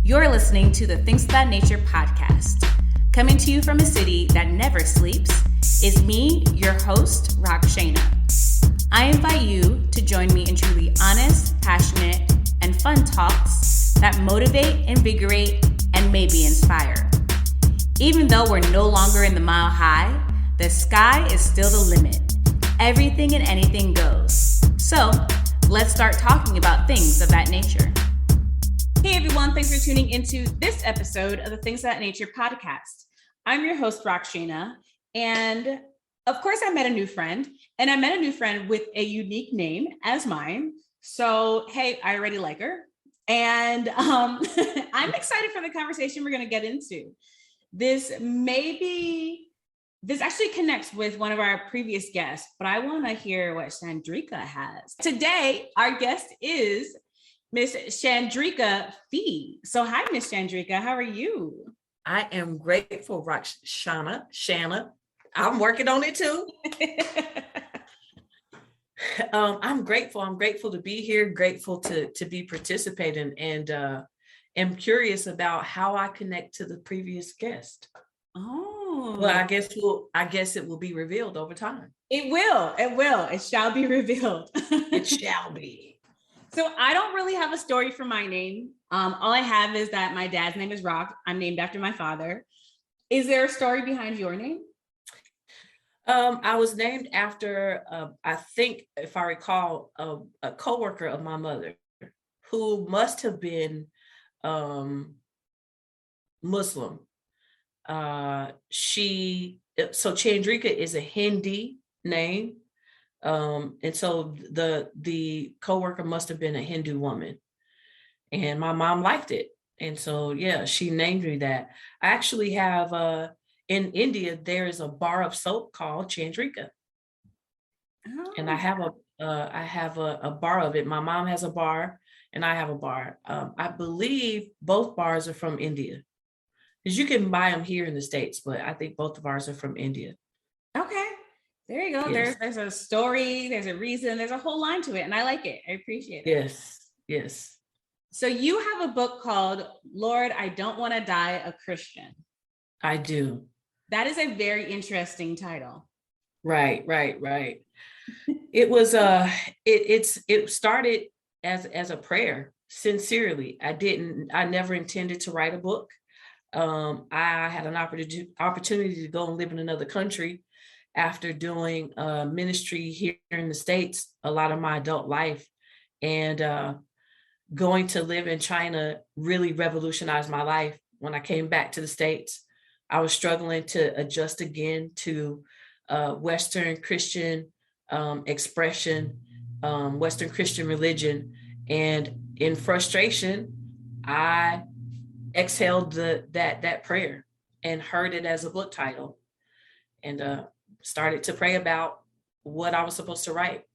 You're listening to the Things of That Nature podcast. Coming to you from a city that never sleeps is me, your host, Rockshana. I invite you to join me in truly honest, passionate, and fun talks that motivate, invigorate, and maybe inspire. Even though we're no longer in the mile high, the sky is still the limit. Everything and anything goes. So let's start talking about things of that nature. Hey everyone, thanks for tuning into this episode of the Things of That Nature podcast. I'm your host, Rockshana, and of course I met a new friend, and I met a new friend with a unique name as mine. So, hey, I already like her. And I'm excited for the conversation we're going to get into. This actually connects with one of our previous guests, but I want to hear what Shandricka has. Today, our guest is Miss Shandrika Phea. So hi, Miss Shandrika, how are you? I am grateful, Rockshana. Shanna. I'm working on it too. I'm grateful. I'm grateful to be here, grateful to be participating, and am curious about how I connect to the previous guest. Oh. Well, I guess it will be revealed over time. It will. It shall be revealed. It shall be. So I don't really have a story for my name. All I have is that my dad's name is Rock. I'm named after my father. Is there a story behind your name? I was named after, I think, if I recall, a coworker of my mother who must have been Muslim. So Chandrika is a Hindi name. And so the coworker must have been a Hindu woman, and my mom liked it. And so, yeah, she named me that. I actually have, in India, there is a bar of soap called Chandrika. Oh. And I have a bar of it. My mom has a bar and I have a bar. I believe both bars are from India, because you can buy them here in the States, but I think both of ours are from India. Okay. There you go. Yes. There's a story, there's a reason, there's a whole line to it. And I like it. I appreciate it. Yes. So you have a book called Lord, I Don't Want to Die a Christian. I do. That is a very interesting title. Right. It was it started as a prayer, sincerely. I never intended to write a book. I had an opportunity to go and live in another country after doing ministry here in the States a lot of my adult life, and going to live in China really revolutionized my life. When I came back to the States, I was struggling to adjust again to Western Christian expression, Western Christian religion. And in frustration, I exhaled that prayer and heard it as a book title, and started to pray about what I was supposed to write,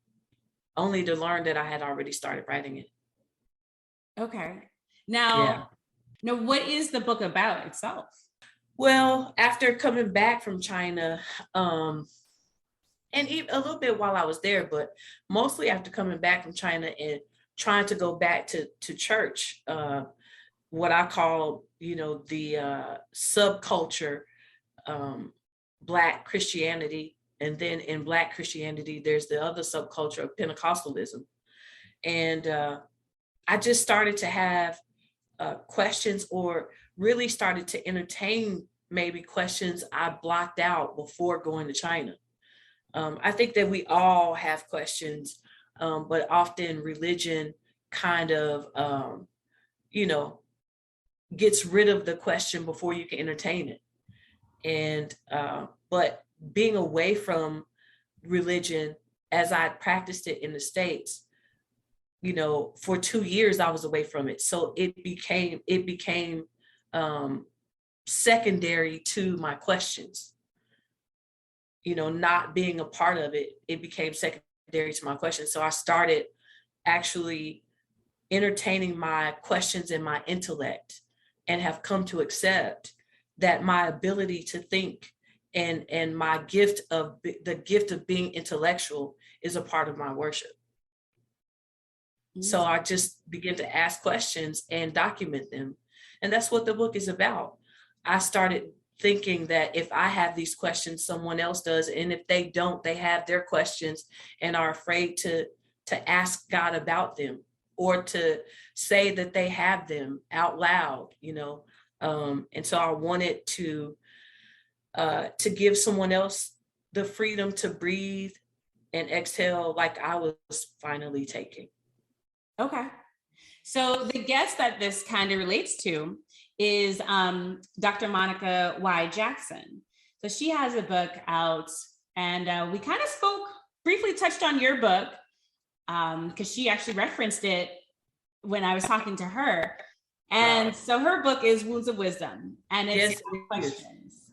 only to learn that I had already started writing it. Okay. Now, what is the book about itself? Well, after coming back from China, and even a little bit while I was there, but mostly after coming back from China and trying to go back to church, what I call, the subculture, Black Christianity. And then in Black Christianity, there's the other subculture of Pentecostalism. And I just started to have questions, or really started to entertain maybe questions I blocked out before going to China. I think that we all have questions, but often religion kind of, gets rid of the question before you can entertain it. And but being away from religion as I practiced it in the States, for 2 years I was away from it. So it became secondary to my questions. Not being a part of it, it became secondary to my questions. So I started actually entertaining my questions in my intellect, and have come to accept that my ability to think and my gift of being intellectual is a part of my worship. So I just began to ask questions and document them. And that's what the book is about. I started thinking that if I have these questions, someone else does. And if they don't, they have their questions and are afraid to ask God about them, or to say that they have them out loud, and so I wanted to give someone else the freedom to breathe and exhale like I was finally taking. Okay. So the guest that this kind of relates to is Dr. Monica Y. Jackson. So she has a book out, and we kind of briefly touched on your book, because she actually referenced it when I was talking to her. And so her book is Wounds of Wisdom, and it's questions,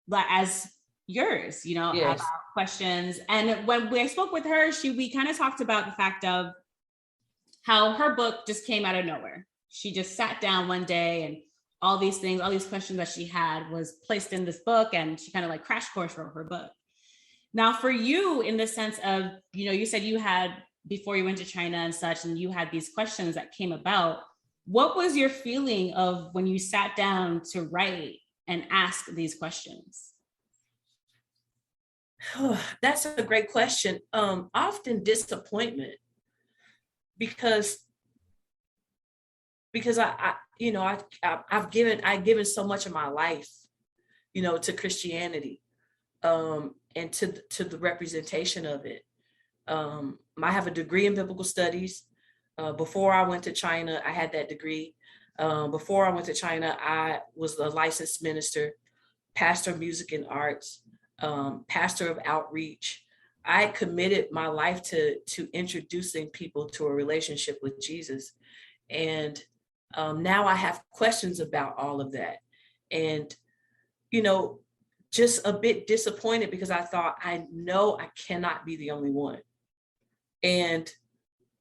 but as yours, about questions. And when we spoke with her, we kind of talked about the fact of how her book just came out of nowhere. She just sat down one day, and all these questions that she had was placed in this book, and she kind of like crash course wrote her book. Now for you, in the sense of, you said you had, before you went to China and such, and you had these questions that came about. What was your feeling of when you sat down to write and ask these questions? That's a great question. Often disappointment, because I've given so much of my life, to Christianity, and to the representation of it. I have a degree in biblical studies. Before I went to China, I had that degree. Before I went to China, I was a licensed minister, pastor of music and arts, pastor of outreach. I committed my life to introducing people to a relationship with Jesus. And now I have questions about all of that. And, just a bit disappointed, because I thought, I know I cannot be the only one. And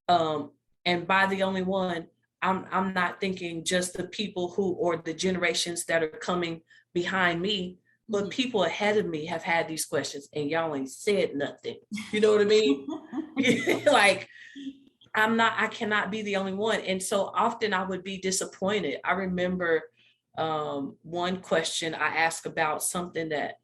by the only one, I'm not thinking just the people or the generations that are coming behind me, but people ahead of me have had these questions, and y'all ain't said nothing. You know what I mean? Like, I cannot be the only one. And so often I would be disappointed. I remember one question I asked about something that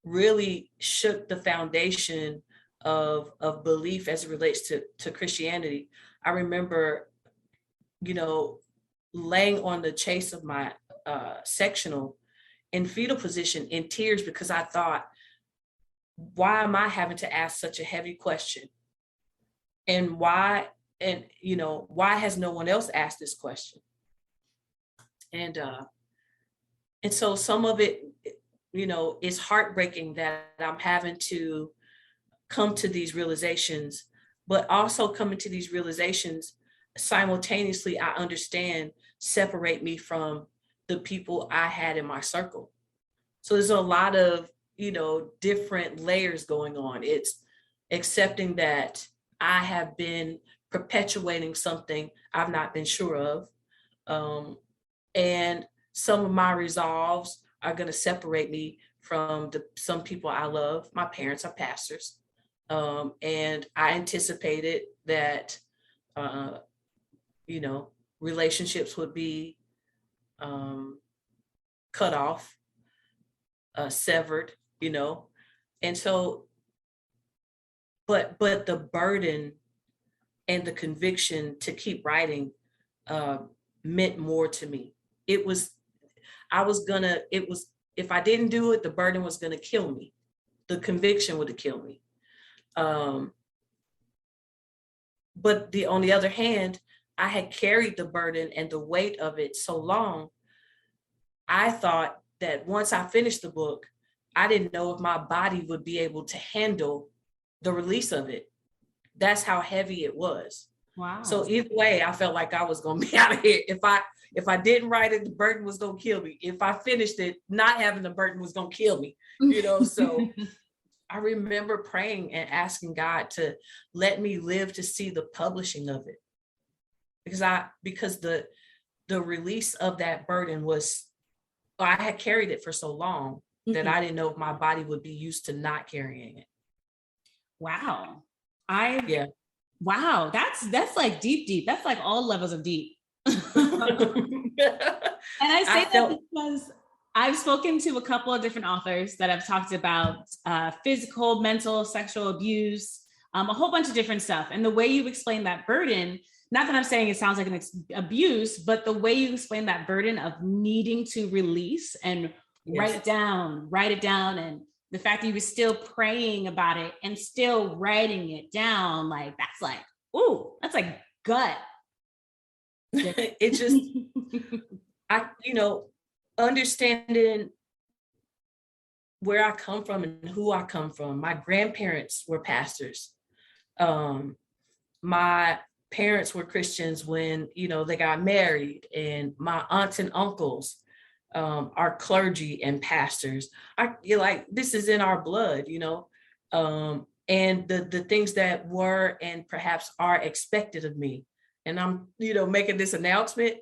really shook the foundation of belief as it relates to Christianity. I remember, laying on the chase of my sectional in fetal position in tears, because I thought, why am I having to ask such a heavy question? And why has no one else asked this question? And so some of it, is heartbreaking that I'm having to come to these realizations, but also coming to these realizations simultaneously, I understand, separate me from the people I had in my circle. So there's a lot of, different layers going on. It's accepting that I have been perpetuating something I've not been sure of. And some of my resolves are going to separate me from some people I love. My parents are pastors. And I anticipated that, relationships would be cut off, severed, and so, but the burden and the conviction to keep writing meant more to me. If I didn't do it, the burden was going to kill me. The conviction would have killed me. But on the other hand, I had carried the burden and the weight of it so long, I thought that once I finished the book, I didn't know if my body would be able to handle the release of it. That's how heavy it was. Wow. So either way, I felt like I was going to be out of here. If I didn't write it, the burden was going to kill me. If I finished it, not having the burden was going to kill me, so I remember praying and asking God to let me live to see the publishing of it. Because the release of that burden I had carried it for so long that I didn't know if my body would be used to not carrying it. Wow. Wow. That's like deep. That's like all levels of deep. And I say I felt, that because I've spoken to a couple of different authors that have talked about physical, mental, sexual abuse, a whole bunch of different stuff. And the way you explain that burden, not that I'm saying it sounds like an abuse, but the way you explain that burden of needing to release and yes. write it down. And the fact that you were still praying about it and still writing it down, like, that's like, ooh, that's like gut. It just, understanding where I come from and who I come from. My grandparents were pastors. My parents were Christians when, they got married, and my aunts and uncles are clergy and pastors. This is in our blood, and the things that were and perhaps are expected of me. And I'm, making this announcement.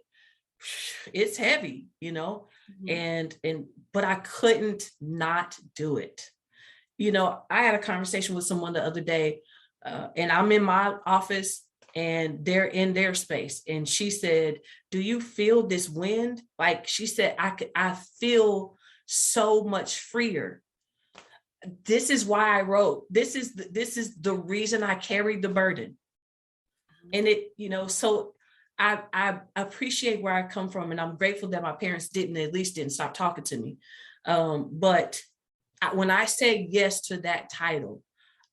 It's heavy, mm-hmm. But I couldn't not do it. I had a conversation with someone the other day, and I'm in my office and they're in their space. And she said, "Do you feel this wind?" Like she said, I feel so much freer. This is why I wrote. This is the reason I carried the burden. And it, so I appreciate where I come from, and I'm grateful that my parents at least didn't stop talking to me. But when I said yes to that title,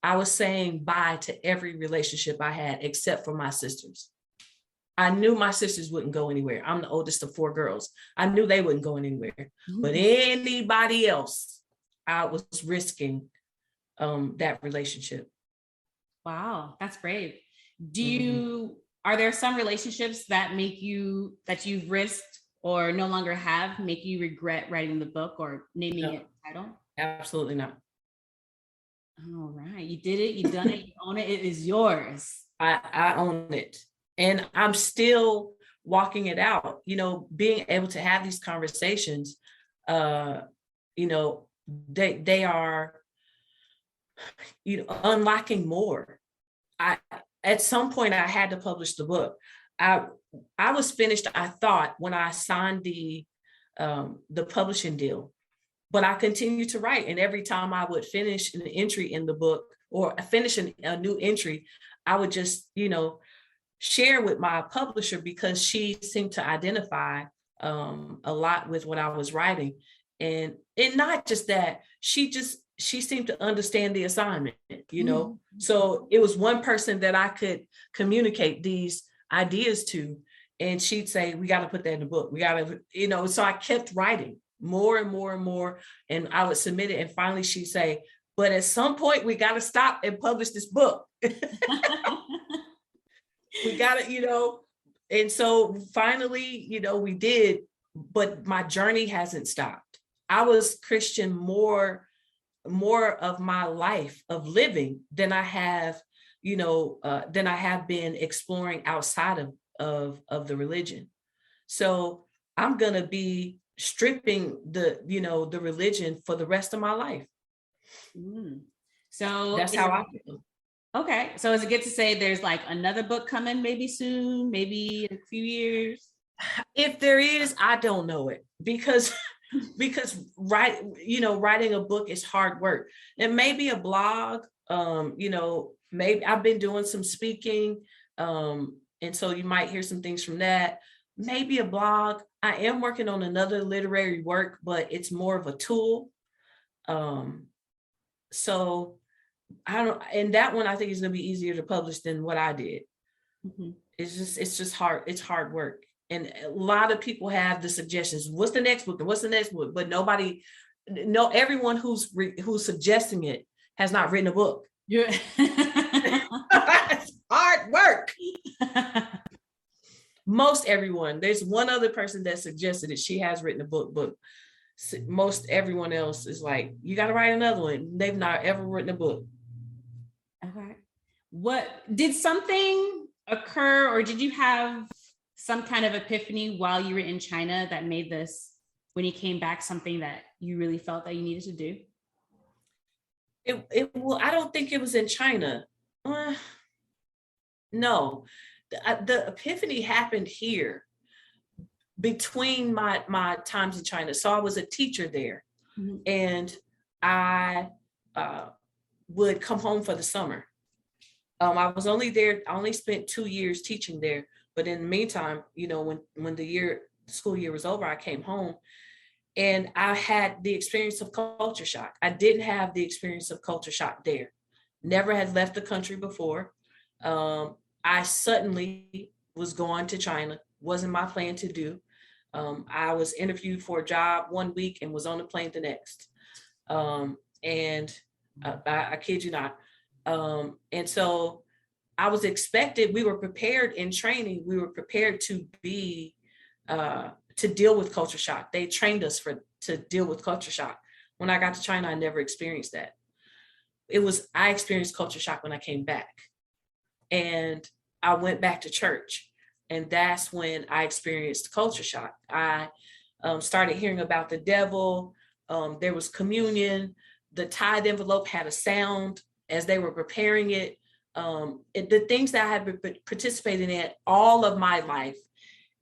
I was saying bye to every relationship I had except for my sisters. I knew my sisters wouldn't go anywhere. I'm the oldest of 4 girls. I knew they wouldn't go anywhere. Mm-hmm. But anybody else, I was risking that relationship. Wow, that's brave. Are there some relationships that you've risked or no longer have, make you regret writing the book or naming it title? Absolutely not. All right. You did it. You've done it. You own it. It is yours. I own it. And I'm still walking it out, being able to have these conversations, they are, unlocking more. At some point I had to publish the book. I was finished, I thought, when I signed the publishing deal, but I continued to write. And every time I would finish an entry in the book or finish a new entry, I would just, share with my publisher, because she seemed to identify a lot with what I was writing. And not just that, she seemed to understand the assignment, Mm-hmm. So it was one person that I could communicate these ideas to, and she'd say, "We got to put that in the book. We got to," so I kept writing more and more and more, and I would submit it. And finally she'd say, "But at some point we got to stop and publish this book." We got to, and so finally, we did, but my journey hasn't stopped. I was Christian more of my life of living than I have, been exploring outside of the religion. So I'm going to be stripping the religion for the rest of my life. So that's how I feel. Okay. So is it good to say there's like another book coming maybe soon, maybe in a few years? If there is, I don't know it, because writing a book is hard work. And maybe a blog, maybe I've been doing some speaking. And so you might hear some things from that. Maybe a blog. I am working on another literary work, but it's more of a tool. So and that one I think is going to be easier to publish than what I did. Mm-hmm. It's just hard. It's hard work. And a lot of people have the suggestions. What's the next book? What's the next book? But everyone who's suggesting it has not written a book. Yeah. It's hard work. Most everyone. There's one other person that suggested it. She has written a book, but most everyone else is like, you got to write another one. They've not ever written a book. Okay. Did something occur, or did you have some kind of epiphany while you were in China that made this, when you came back, something that you really felt that you needed to do? Well, I don't think it was in China. No, the epiphany happened here, between my times in China. So I was a teacher there, and I would come home for the summer. I was only there, I only spent 2 years teaching there. But in the meantime, when the school year was over, I came home, and I had the experience of culture shock. I didn't have the experience of culture shock there. Never had left the country before. I suddenly was going to China. Wasn't my plan to do. I was interviewed for a job one week and was on the plane the next. And I kid you not. And so I was expected, we were prepared in training. We were prepared to be, to deal with culture shock. They trained us to deal with culture shock. When I got to China, I never experienced that. I experienced culture shock when I came back, and I went back to church, and that's when I experienced culture shock. I started hearing about the devil. There was communion. The tithe envelope had a sound as they were preparing it. The things that I had been participating in all of my life.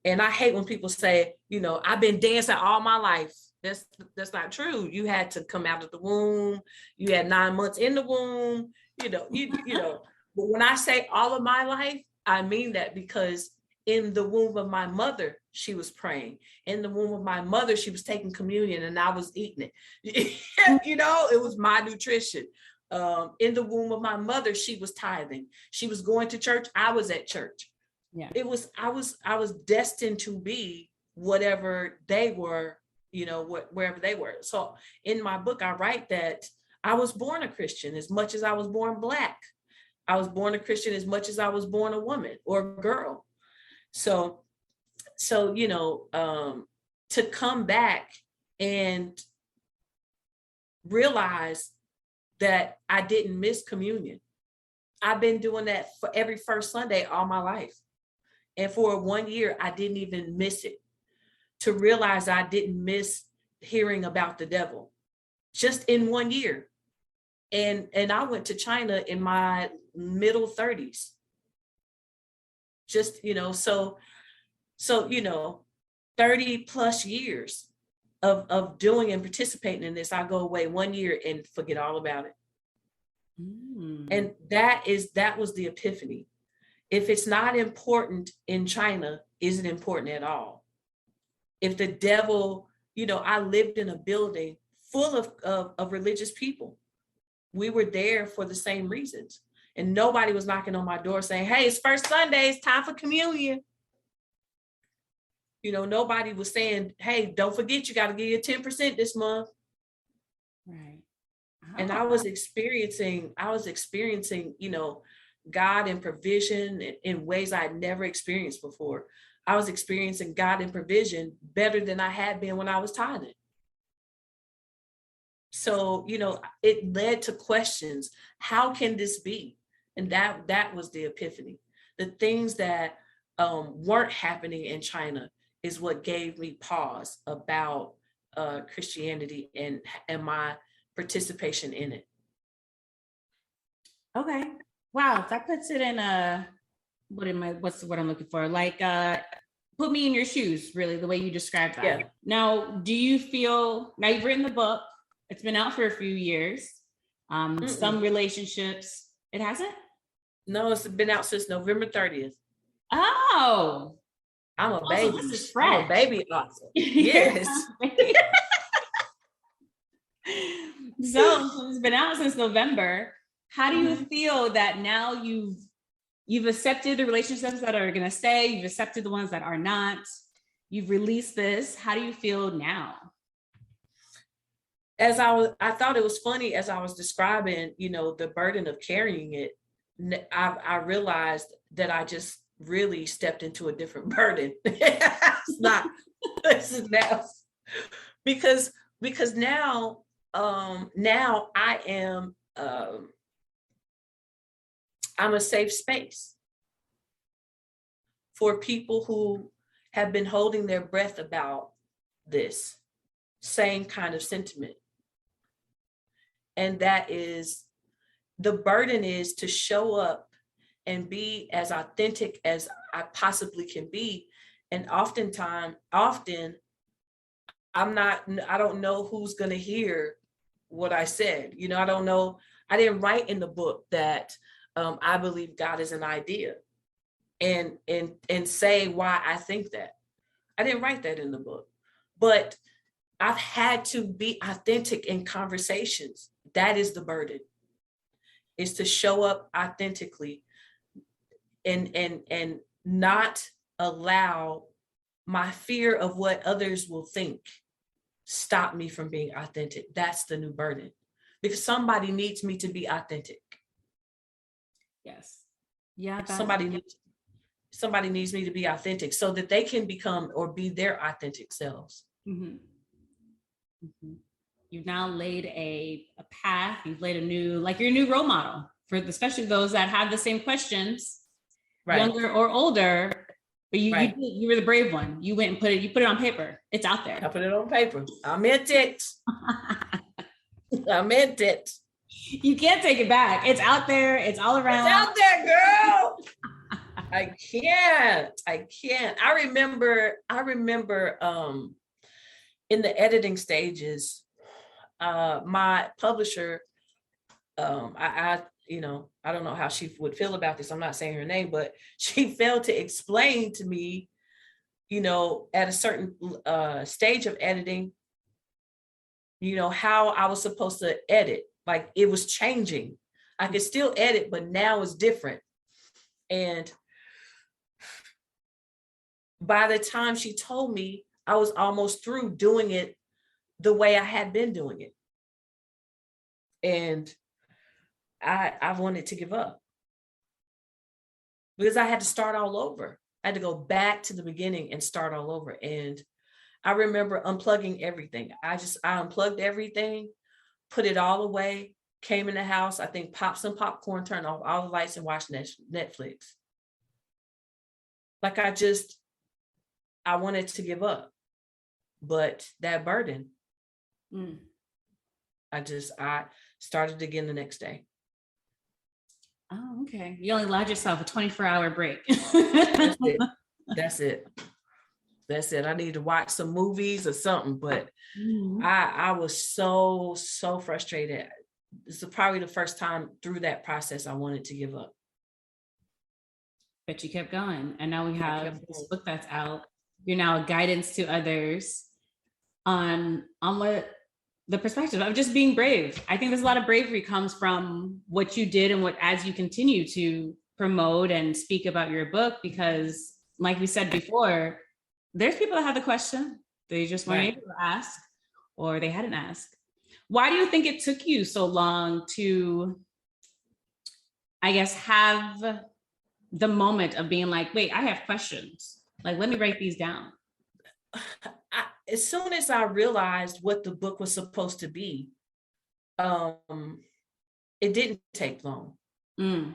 And I hate when people say, I've been dancing all my life. That's not true. You had to come out of the womb. You had 9 months in the womb, But when I say all of my life, I mean that, because in the womb of my mother, she was praying. In the womb of my mother, she was taking communion, and I was eating it. It was my nutrition. In the womb of my mother, she was tithing. She was going to church. I was at church. Yeah. I was destined to be whatever they were, wherever they were. So in my book, I write that I was born a Christian as much as I was born Black. I was born a Christian as much as I was born a woman or a girl. So to come back and realize that I didn't miss communion. I've been doing that for every first Sunday all my life. And for 1 year, I didn't even miss it. To realize I didn't miss hearing about the devil, just in 1 year. And I went to China in my middle 30s. Just, so 30 plus years of doing and participating in this. I go away 1 year and forget all about it. And that was the epiphany. If it's not important in China, is it important at all? If the devil, I lived in a building full of religious people. We were there for the same reasons. And nobody was knocking on my door saying, hey, it's first Sunday, it's time for communion. Nobody was saying, hey, don't forget, you got to give you 10% this month. Right. Oh. And I was experiencing, God and provision in ways I had never experienced before. I was experiencing God and provision better than I had been when I was tithing. So, it led to questions. How can this be? And that was the epiphany. The things that weren't happening in China is what gave me pause about Christianity and my participation in it. Okay. Wow. That puts it in what's the word I'm looking for? Like, put me in your shoes, really, the way you described that. Yeah. Now, do you feel, now you've written the book, it's been out for a few years. Some relationships, it hasn't? No, it's been out since November 30th. Oh. I'm a baby. This is fresh. I'm a baby author. Yes. So it's been out since November. How do you feel that now you've accepted the relationships that are going to stay, you've accepted the ones that are not, you've released this? How do you feel now? I thought it was funny as I was describing, the burden of carrying it. I realized that I just really stepped into a different burden. It's not, this is now, because now I am, I'm a safe space for people who have been holding their breath about this same kind of sentiment. And that is, the burden is to show up and be as authentic as I possibly can be And often I don't know who's going to hear what I said. I don't know. I didn't write in the book that I believe God is an idea and say why I think that. I didn't write that in the book, but I've had to be authentic in conversations. That is the burden, is to show up authentically and not allow my fear of what others will think stop me from being authentic. That's the new burden, because somebody needs me to be authentic. Yes. Yeah. Somebody needs me to be authentic so that they can become or be their authentic selves. Mm-hmm. Mm-hmm. You've now laid a path. You've laid you're a new role model for especially those that have the same questions, right, younger or older. But you were the brave one. You went and put it on paper. It's out there. I put it on paper. I meant it. I meant it. You can't take it back. It's out there. It's all around. It's out there, girl. I can't. I remember in the editing stages, my publisher, I don't know how she would feel about this. I'm not saying her name, but she failed to explain to me, at a certain stage of editing, how I was supposed to edit. Like, it was changing. I could still edit, but now it's different. And by the time she told me, I was almost through doing it the way I had been doing it. And I wanted to give up because I had to start all over. I had to go back to the beginning and start all over. And I remember unplugging everything. I unplugged everything, put it all away, came in the house, I think popped some popcorn, turned off all the lights and watched Netflix. Like I wanted to give up, but that burden, I started again the next day. Oh, okay. You only allowed yourself a 24-hour break. That's it. I need to watch some movies or something, but I was so frustrated. This is probably the first time through that process I wanted to give up. But you kept going. And now we have this book that's out. You're now a guidance to others on what the perspective of just being brave. I think there's a lot of bravery comes from what you did and what, as you continue to promote and speak about your book, because like we said before, there's people that have the question, they just weren't able to ask, or they hadn't asked. Why do you think it took you so long to, I guess, have the moment of being like, wait, I have questions. Like, let me write these down. As soon as I realized what the book was supposed to be, it didn't take long. I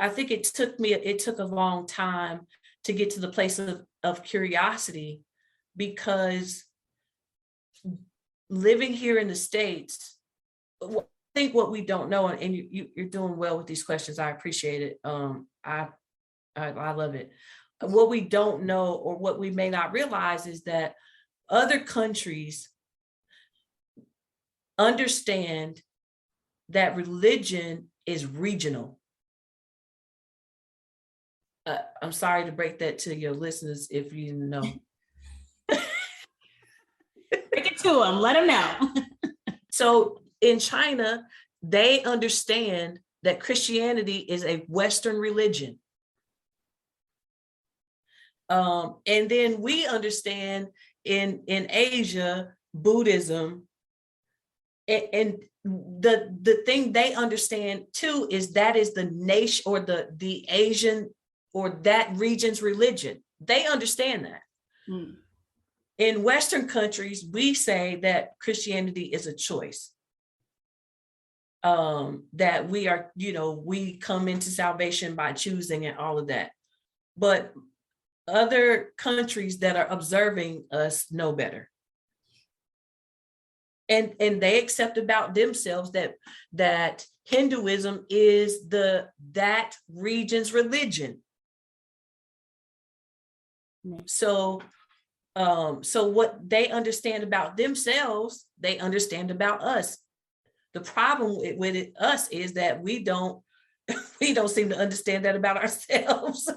think it took a long time to get to the place of curiosity, because living here in the States, I think what we don't know, and you're doing well with these questions. I appreciate it. I love it. What we don't know, or what we may not realize, is that other countries understand that religion is regional. I'm sorry to break that to your listeners if you didn't know. Break it to them, let them know. So in China, they understand that Christianity is a Western religion. And then we understand in Asia, Buddhism, and the thing they understand too is that is the nation, or the Asian, or that region's religion. They understand that. In Western countries, we say that Christianity is a choice. That we are, we come into salvation by choosing and all of that. But other countries that are observing us know better. And they accept about themselves that Hinduism is that region's religion. So what they understand about themselves, they understand about us. The problem with us is that we don't seem to understand that about ourselves.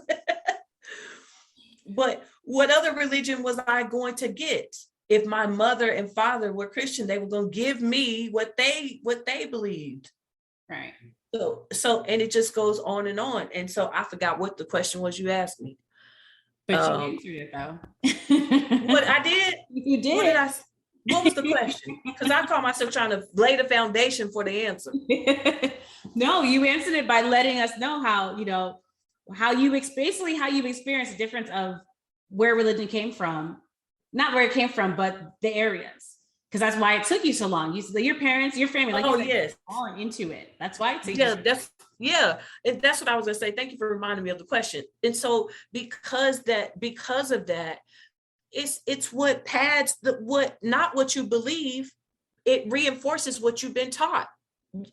But what other religion was I going to get? If my mother and father were Christian, they were going to give me what they believed. Right. So, and it just goes on and on. And so I forgot what the question was you asked me. But you answered it though. What I did? You did. What was the question? Because I call myself trying to lay the foundation for the answer. No, you answered it by letting us know how you experience the difference of where religion came from, not where it came from, but the areas. Because that's why it took you so long. Your parents, your family, like yes, falling into it. That's why it took and that's what I was gonna say. Thank you for reminding me of the question. And so because of that, it's what pads not what you believe. It reinforces what you've been taught. Yeah.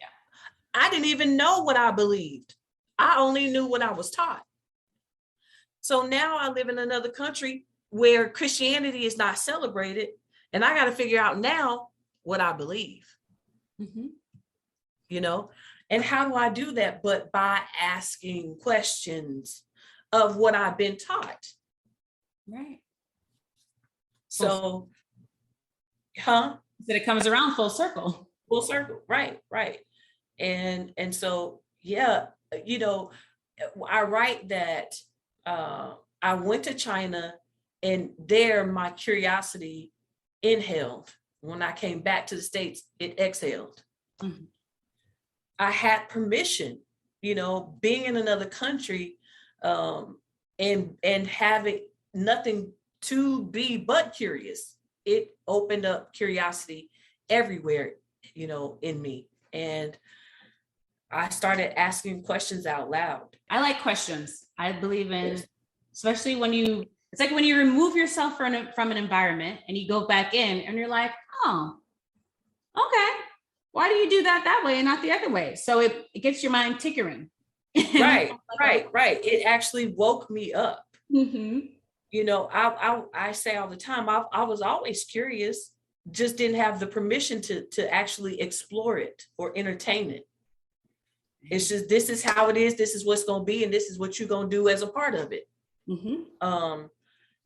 I didn't even know what I believed. I only knew what I was taught. So now I live in another country where Christianity is not celebrated, and I got to figure out now what I believe. And how do I do that? But by asking questions of what I've been taught. Right. So, that it comes around full circle. Full circle. Right. And so, yeah, I write that I went to China, and there my curiosity inhaled. When I came back to the States, it exhaled. Mm-hmm. I had permission, being in another country, and having nothing to be but curious. It opened up curiosity everywhere, in me. And I started asking questions out loud. I like questions. I believe in, especially it's like when you remove yourself from an environment and you go back in and you're like, oh, okay. Why do you do that way and not the other way? So it gets your mind tinkering. Right. It actually woke me up. Mm-hmm. I say all the time, I was always curious, just didn't have the permission to actually explore it or entertain it. It's just, this is how it is. This is what's going to be. And this is what you're going to do as a part of it. Mm-hmm.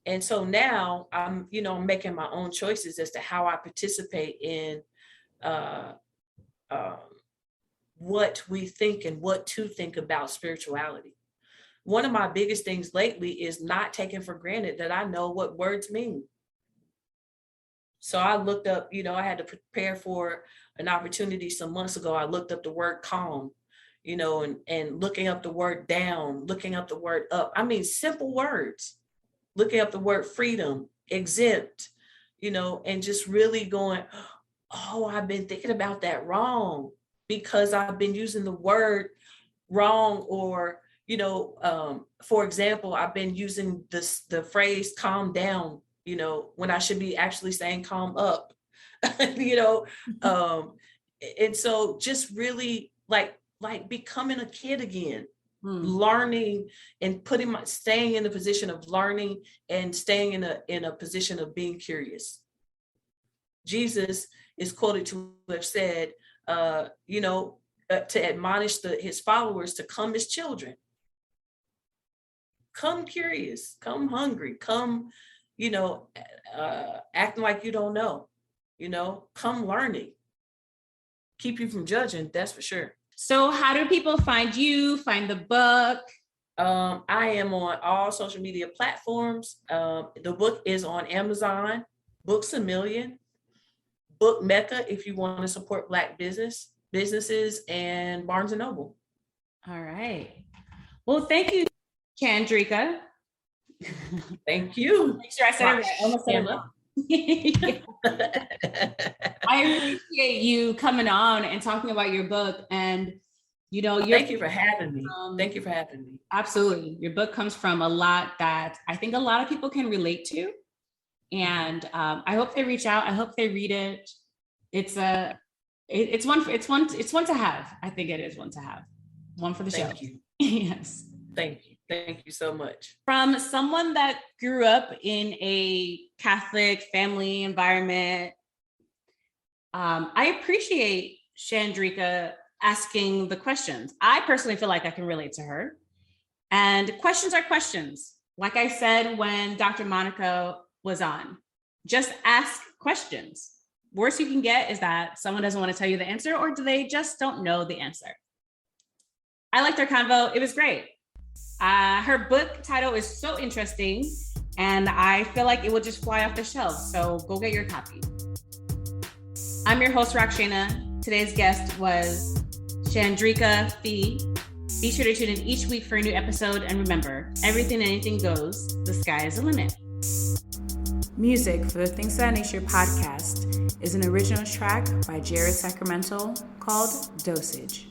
And so now I'm making my own choices as to how I participate in what we think and what to think about spirituality. One of my biggest things lately is not taking for granted that I know what words mean. So I looked up, I had to prepare for an opportunity some months ago. I looked up the word calm, and looking up the word down, looking up the word up. I mean, simple words, looking up the word freedom, exempt, and just really going, oh, I've been thinking about that wrong because I've been using the word wrong. Or, for example, I've been using the phrase calm down, when I should be actually saying calm up, and so just really like becoming a kid again, learning and staying in the position of learning and staying in a position of being curious. Jesus is quoted to have said, to admonish his followers to come as children. Come curious, come hungry, come, acting like you don't know, come learning. Keep you from judging, that's for sure. So how do people find you, find the book? I am on all social media platforms. The book is on Amazon, Books A Million, Book Mecca if you want to support Black businesses, and Barnes & Noble. All right. Well, thank you, Chandrika. Thank you. Make sure I said it right. I almost said it wrong. I appreciate you coming on and talking about your book. And thank you for having me. Thank you for having me. Absolutely. Your book comes from a lot that I think a lot of people can relate to. And I hope they reach out. I hope they read it. It's one to have. I think it is one to have. One for the show. Thank you. Yes. Thank you. Thank you so much. From someone that grew up in a Catholic family environment, I appreciate Shandricka asking the questions. I personally feel like I can relate to her. And questions are questions. Like I said when Dr. Monica was on, just ask questions. Worst you can get is that someone doesn't want to tell you the answer, or do they just don't know the answer. I liked our convo. It was great. Her book title is so interesting, and I feel like it will just fly off the shelf. So go get your copy. I'm your host, Rockshana. Today's guest was Chandrika Phea. Be sure to tune in each week for a new episode. And remember, everything and anything goes. The sky is the limit. Music for the Things That Nature podcast is an original track by Jared Sacramento called Dosage.